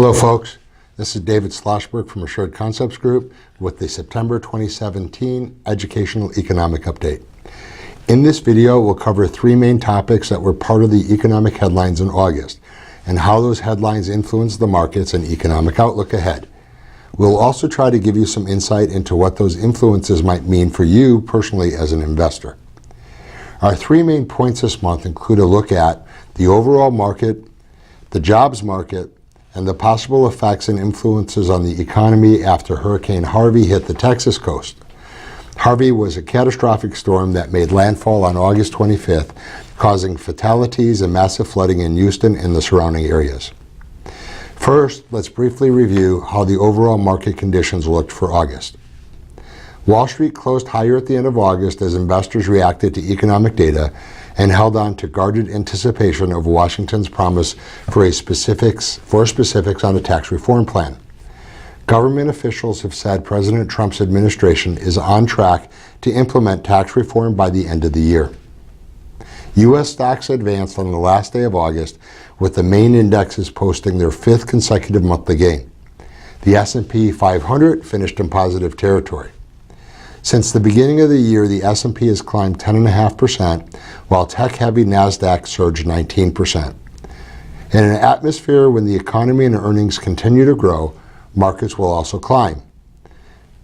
Hello folks, this is David Schlossberg from Assured Concepts Group with the September 2017 Educational Economic Update. In this video, we'll cover three main topics that were part of the economic headlines in August and how those headlines influence the markets and economic outlook ahead. We'll also try to give you some insight into what those influences might mean for you personally as an investor. Our three main points this month include a look at the overall market, the jobs market, and the possible effects and influences on the economy after Hurricane Harvey hit the Texas coast. Harvey was a catastrophic storm that made landfall on August 25th, causing fatalities and massive flooding in Houston and the surrounding areas. First, let's briefly review how the overall market conditions looked for August. Wall Street closed higher at the end of August as investors reacted to economic data and held on to guarded anticipation of Washington's promise for specifics on a tax reform plan. Government officials have said President Trump's administration is on track to implement tax reform by the end of the year. U.S. stocks advanced on the last day of August, with the main indexes posting their fifth consecutive monthly gain. The S&P 500 finished in positive territory. Since the beginning of the year, the S&P has climbed 10.5%, while tech-heavy NASDAQ surged 19%. In an atmosphere when the economy and earnings continue to grow, markets will also climb.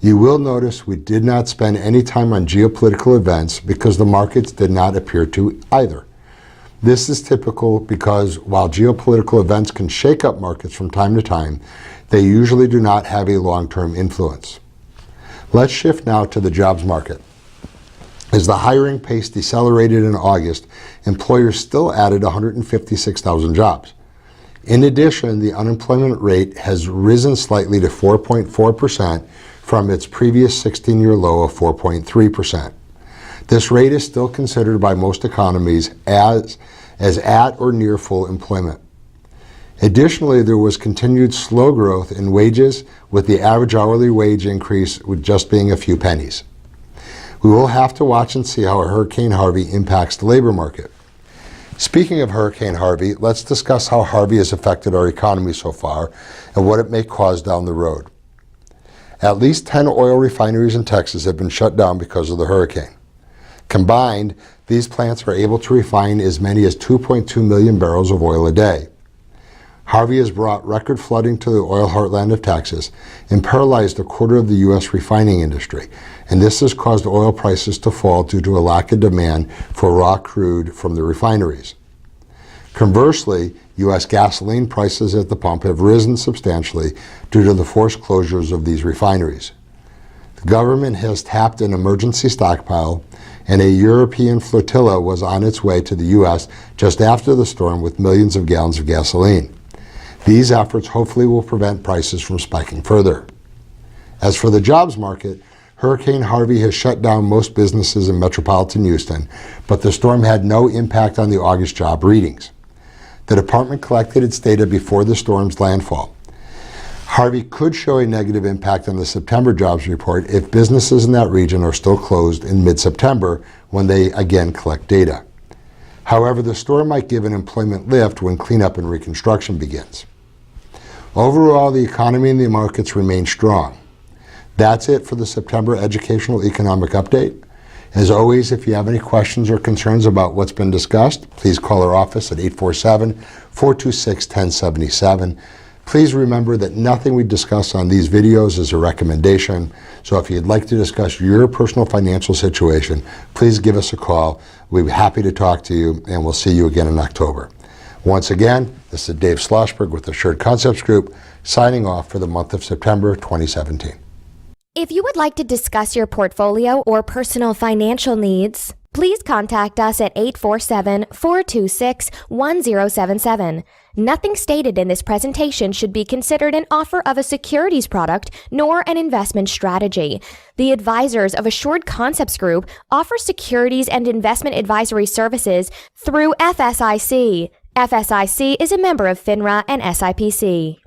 You will notice we did not spend any time on geopolitical events because the markets did not appear to either. This is typical because while geopolitical events can shake up markets from time to time, they usually do not have a long-term influence. Let's shift now to the jobs market. As the hiring pace decelerated in August, employers still added 156,000 jobs. In addition, the unemployment rate has risen slightly to 4.4% from its previous 16-year low of 4.3%. This rate is still considered by most economies as at or near full employment. Additionally, there was continued slow growth in wages, with the average hourly wage increase just being a few pennies. We will have to watch and see how Hurricane Harvey impacts the labor market. Speaking of Hurricane Harvey, let's discuss how Harvey has affected our economy so far and what it may cause down the road. At least 10 oil refineries in Texas have been shut down because of the hurricane. Combined, these plants are able to refine as many as 2.2 million barrels of oil a day. Harvey has brought record flooding to the oil heartland of Texas and paralyzed a quarter of the U.S. refining industry, and this has caused oil prices to fall due to a lack of demand for raw crude from the refineries. Conversely, U.S. gasoline prices at the pump have risen substantially due to the forced closures of these refineries. The government has tapped an emergency stockpile, and a European flotilla was on its way to the U.S. just after the storm with millions of gallons of gasoline. These efforts hopefully will prevent prices from spiking further. As for the jobs market, Hurricane Harvey has shut down most businesses in metropolitan Houston, but the storm had no impact on the August job readings. The department collected its data before the storm's landfall. Harvey could show a negative impact on the September jobs report if businesses in that region are still closed in mid-September when they again collect data. However, the storm might give an employment lift when cleanup and reconstruction begins. Overall, the economy and the markets remain strong. That's it for the September Educational Economic Update. As always, if you have any questions or concerns about what's been discussed, please call our office at 847-426-1077. Please remember that nothing we discuss on these videos is a recommendation, so if you'd like to discuss your personal financial situation, please give us a call. We'll be happy to talk to you, and we'll see you again in October. Once again, this is Dave Schlossberg with Assured Concepts Group, signing off for the month of September 2017. If you would like to discuss your portfolio or personal financial needs, please contact us at 847-426-1077. Nothing stated in this presentation should be considered an offer of a securities product nor an investment strategy. The advisors of Assured Concepts Group offer securities and investment advisory services through FSIC. FSIC is a member of FINRA and SIPC.